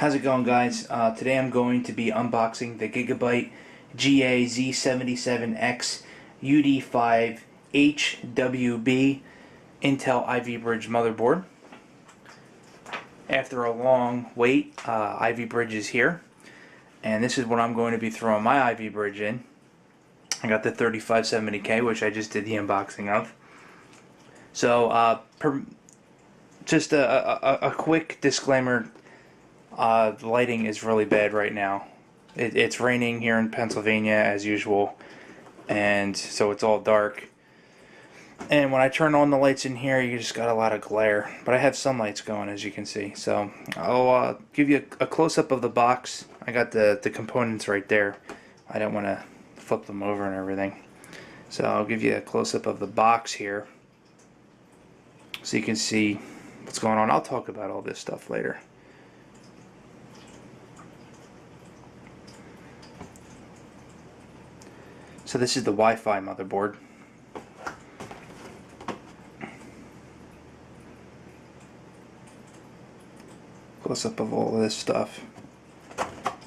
How's it going, guys? Today I'm going to be unboxing the Gigabyte Z77X UD5H WB Intel Ivy Bridge motherboard. After a long wait, Ivy Bridge is here, and this is what I'm going to be throwing my Ivy Bridge in. I got the 3570K, which I just did the unboxing of. So, just a quick disclaimer. The lighting is really bad right now. It's raining here in Pennsylvania as usual, and so it's all dark. And when I turn on the lights in here, you just got a lot of glare. But I have some lights going, as you can see. So I'll give you a close-up of the box. I got the components right there. I don't want to flip them over and everything. So I'll give you a close-up of the box here, so you can see what's going on. I'll talk about all this stuff later. So this is the Wi-Fi motherboard. Close up of all of this stuff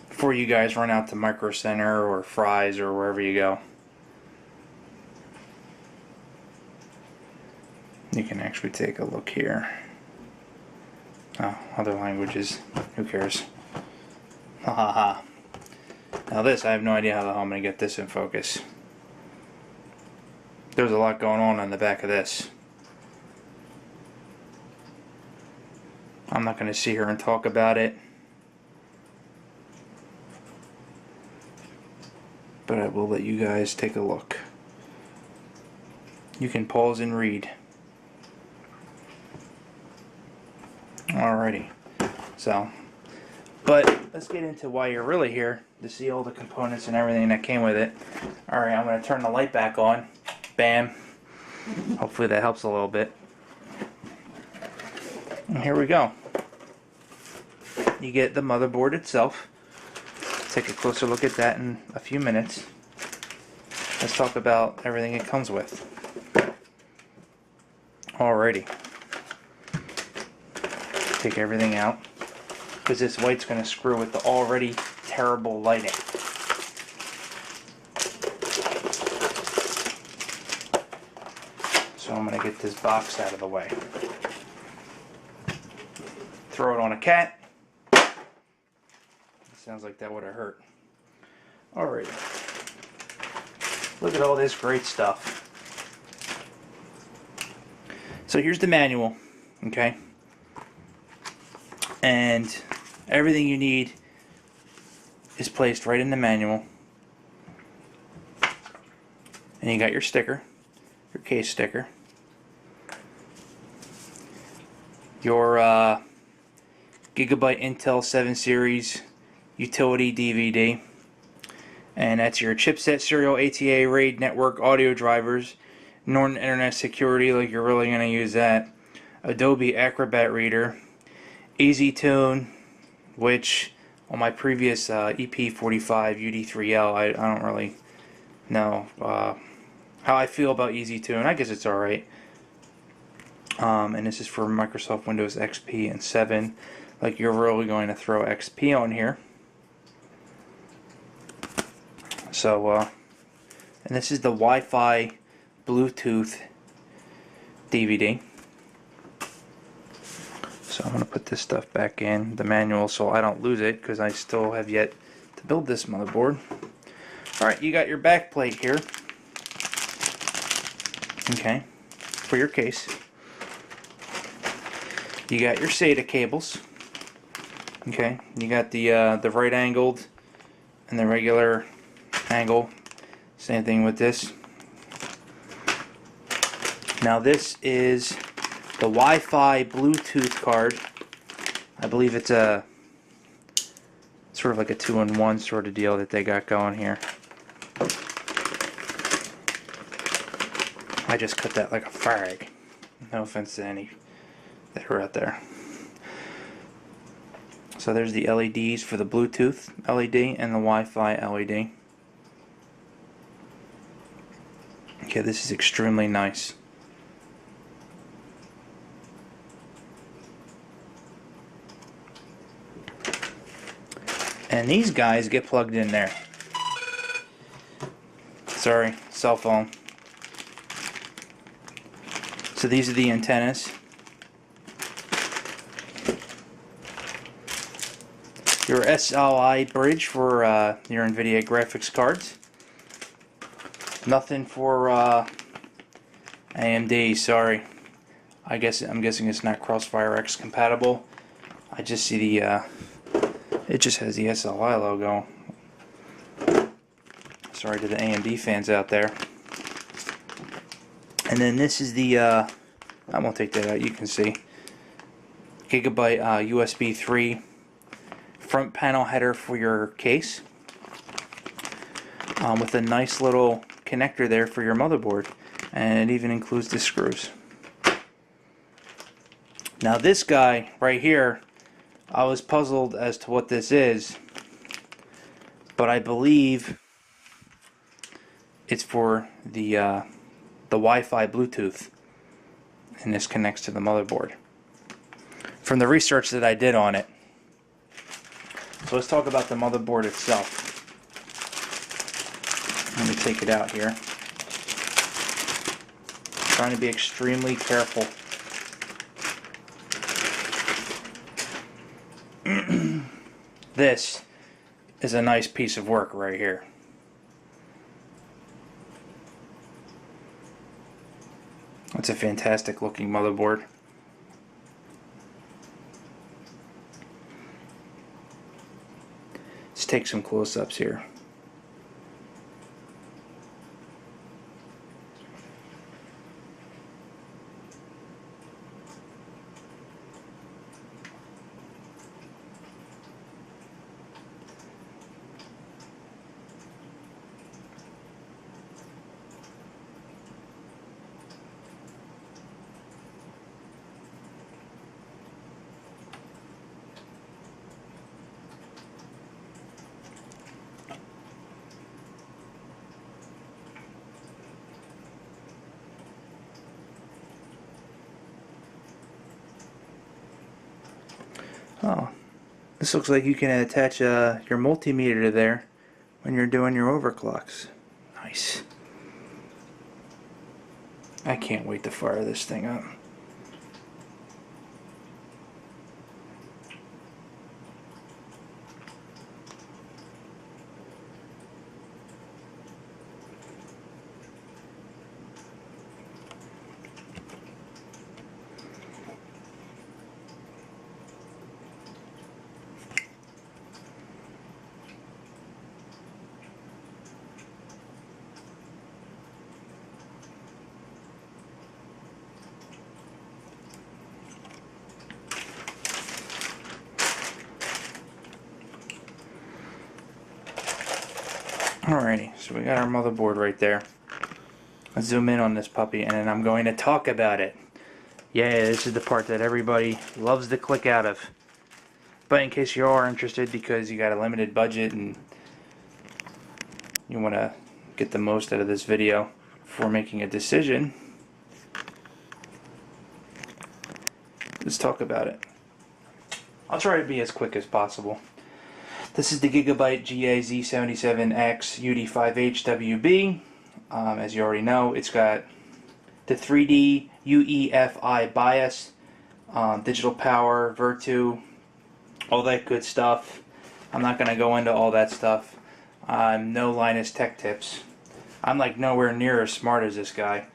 before you guys run out to Micro Center or Fry's or wherever you go. You can actually take a look here. Oh, other languages. Who cares? Ha ha ha. Now this, I have no idea how the hell I'm going to get this in focus. There's a lot going on the back of this. I'm not going to sit here and talk about it, but I will let you guys take a look. You can pause and read. Alrighty. So, but let's get into why you're really here, to see all the components and everything that came with it. Alright, I'm going to turn the light back on. Bam. Hopefully that helps a little bit. And here we go. You get the motherboard itself. Take a closer look at that in a few minutes. Let's talk about everything it comes with. Alrighty. Take everything out, because this white's going to screw with the already terrible lighting. So I'm going to get this box out of the way. Throw it on a cat. Sounds like that would have hurt. Alright. Look at all this great stuff. So here's the manual. Okay. And everything you need is placed right in the manual. And you got your sticker, your case sticker, your Gigabyte Intel 7 series utility DVD, and that's your chipset, serial, ATA, RAID network, audio drivers, Norton Internet Security, like you're really going to use that, Adobe Acrobat Reader, EasyTune, which on my previous EP45 UD3L, I don't really know how I feel about EasyTune. I guess it's alright. And this is for Microsoft Windows XP and 7. Like you're really going to throw XP on here. So, and this is the Wi-Fi Bluetooth DVD. So I'm going to put this stuff back in the manual so I don't lose it, because I still have yet to build this motherboard. Alright, you got your back plate here. Okay, for your case. You got your SATA cables. Okay, you got the right angled and the regular angle. Same thing with this. Now this is the Wi-Fi Bluetooth card. I believe it's a sort of like a 2-in-1 sort of deal that they got going here. I just cut that like a fag. No offense to any that are out there. So there's the LEDs for the Bluetooth LED and the Wi-Fi LED. Okay, this is extremely nice. And these guys get plugged in there. Sorry, cell phone. So these are the antennas. Your SLI bridge for your NVIDIA graphics cards. Nothing for AMD, sorry. I'm guessing it's not Crossfire X compatible. I just see the it just has the SLI logo. Sorry to the AMD fans out there. And then this is the I won't take that out, you can see. Gigabyte USB 3 front panel header for your case. With a nice little connector there for your motherboard. And it even includes the screws. Now this guy right here, I was puzzled as to what this is, but I believe it's for the Wi-Fi Bluetooth, and this connects to the motherboard. From the research that I did on it. So let's talk about the motherboard itself. Let me take it out here. Trying to be extremely careful. This is a nice piece of work right here. It's a fantastic looking motherboard. Let's take some close-ups here. Oh, this looks like you can attach your multimeter to there when you're doing your overclocks. Nice. I can't wait to fire this thing up. Alrighty, so we got our motherboard right there. Let's zoom in on this puppy and then I'm going to talk about it. Yeah, this is the part that everybody loves to click out of. But in case you are interested because you got a limited budget and you want to get the most out of this video before making a decision, let's talk about it. I'll try to be as quick as possible. This is the Gigabyte Z77X UD5H WB. As you already know, it's got the 3D UEFI bias, digital power, Virtu, all that good stuff. I'm not going to go into all that stuff. I'm no Linus Tech Tips. I'm like nowhere near as smart as this guy.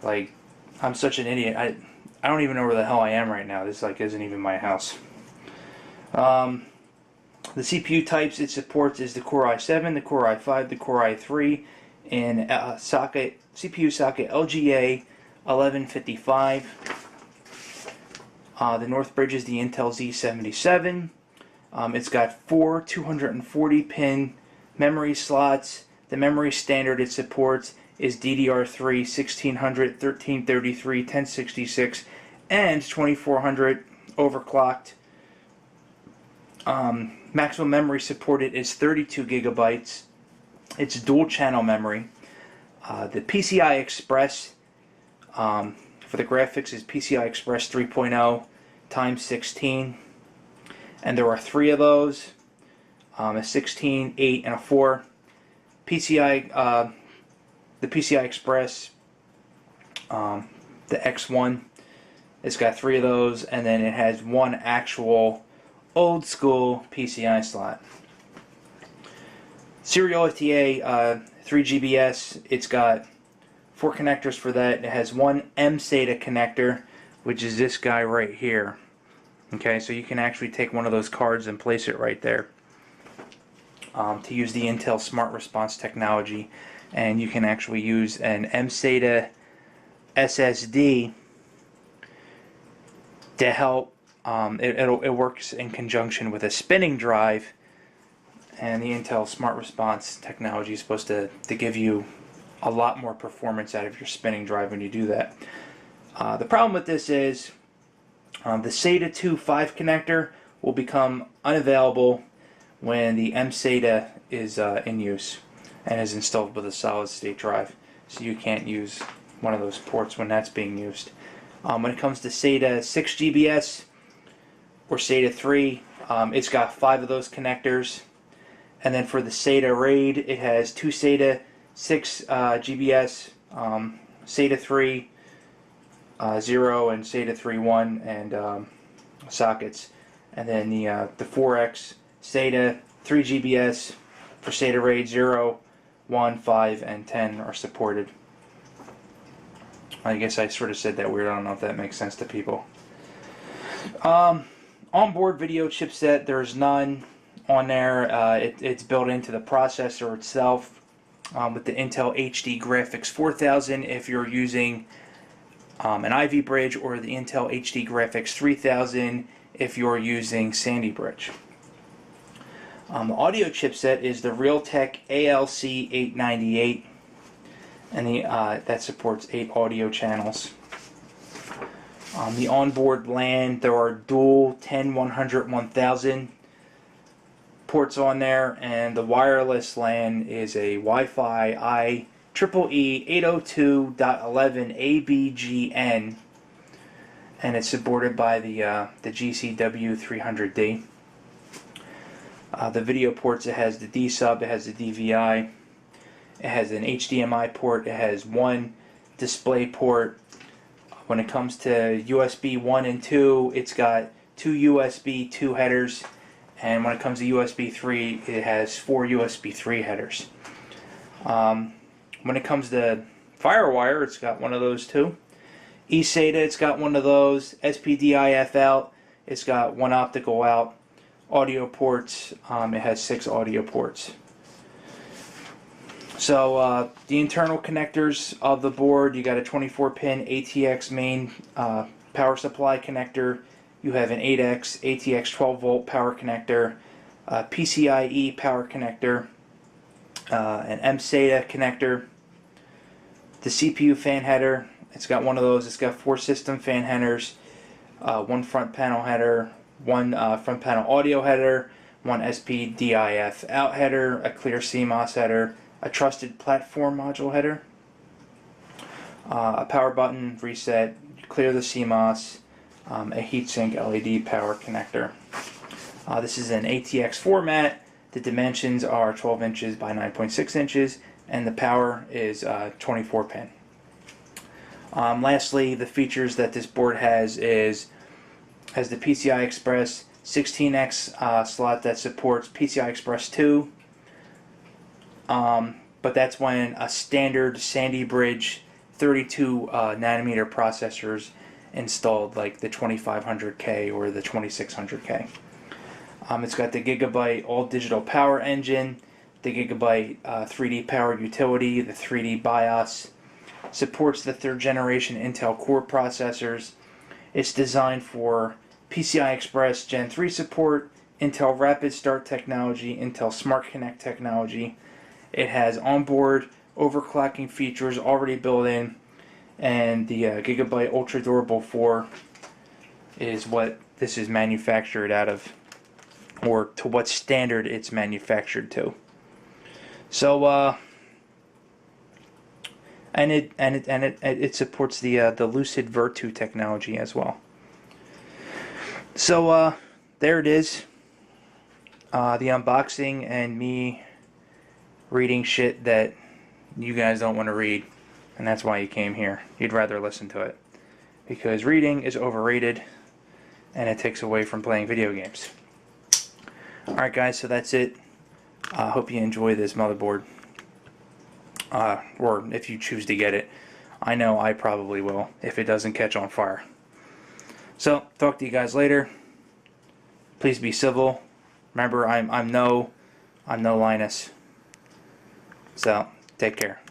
Like, I'm such an idiot. I don't even know where the hell I am right now. This like isn't even my house. The CPU types it supports is the Core i7, the Core i5, the Core i3, and CPU socket LGA 1155. The North Bridge is the Intel Z77. It's got 4 240-pin memory slots. The memory standard it supports is DDR3 1600, 1333, 1066, and 2400 overclocked. Maximum memory supported is 32 gigabytes. It's dual channel memory. The PCI Express for the graphics is PCI Express 3.0 times 16, and there are 3 of those. a 16, 8, and a 4. PCI, the PCI Express, the X1, it's got 3 of those, and then it has 1 actual old school PCI slot. Serial OTA 3 GBS, it's got 4 connectors for that. It has 1 M-SATA connector, which is this guy right here. Okay, so you can actually take one of those cards and place it right there to use the Intel Smart Response technology, and you can actually use an M-SATA SSD to help. It works in conjunction with a spinning drive, and the Intel Smart Response technology is supposed to give you a lot more performance out of your spinning drive when you do that. The problem with this is the SATA 2 5 connector will become unavailable when the M-SATA is in use and is installed with a solid state drive, so you can't use one of those ports when that's being used. When it comes to SATA 6 GBS or SATA 3, it's got 5 of those connectors, and then for the SATA RAID, it has 2 SATA 6 GBS, SATA 3 0 and SATA 3 1 and sockets, and then the 4X SATA 3 GBS for SATA RAID 0, 1, 5, and 10 are supported. I guess I sort of said that weird. I don't know if that makes sense to people. Onboard video chipset, there's none on there. It's built into the processor itself with the Intel HD Graphics 4000 if you're using an Ivy Bridge, or the Intel HD Graphics 3000 if you're using Sandy Bridge. The audio chipset is the Realtek ALC898, and that supports 8 audio channels. The onboard LAN, there are dual 10, 100, 1000 ports on there, and the wireless LAN is a Wi-Fi IEEE 802.11 ABGN, and it's supported by the GCW300D. The video ports, it has the D-sub, it has the DVI, it has an HDMI port, it has 1 display port. When it comes to USB 1 and 2, it's got 2 USB 2 headers, and when it comes to USB 3, it has 4 USB 3 headers. When it comes to FireWire, it's got one of those too. eSATA, it's got one of those. SPDIF out, it's got 1 optical out. Audio ports, it has 6 audio ports. So the internal connectors of the board, you got a 24-pin ATX main power supply connector. You have an 8X ATX 12-volt power connector, a PCIe power connector, an M-SATA connector, the CPU fan header. It's got one of those. It's got 4 system fan headers, 1 front panel header, 1 front panel audio header, 1 SPDIF out header, a clear CMOS header, a trusted platform module header, a power button reset, clear the CMOS, a heatsink LED power connector. This is an ATX format. The dimensions are 12 inches by 9.6 inches, and the power is 24 pin. Lastly, the features that this board has the PCI Express 16X slot that supports PCI Express 2, but that's when a standard Sandy Bridge 32 nanometer processors installed, like the 2500K or the 2600K. It's got the Gigabyte all digital power engine, the Gigabyte 3D power utility, the 3D BIOS, supports the 3rd generation Intel Core processors. It's designed for PCI Express Gen 3 support, Intel Rapid Start technology, Intel Smart Connect technology. It has onboard overclocking features already built in, and the Gigabyte Ultra Durable 4 is what this is manufactured out of, or to what standard it's manufactured to. So and it supports the Lucid Virtu technology as well. So there it is. the unboxing and me reading shit that you guys don't want to read, and that's why you came here. You'd rather listen to it, because reading is overrated and it takes away from playing video games. Alright guys, so that's it. I hope you enjoy this motherboard, or if you choose to get it. I know I probably will if it doesn't catch on fire. So, talk to you guys later. Please be civil. Remember, I'm no Linus. So, take care.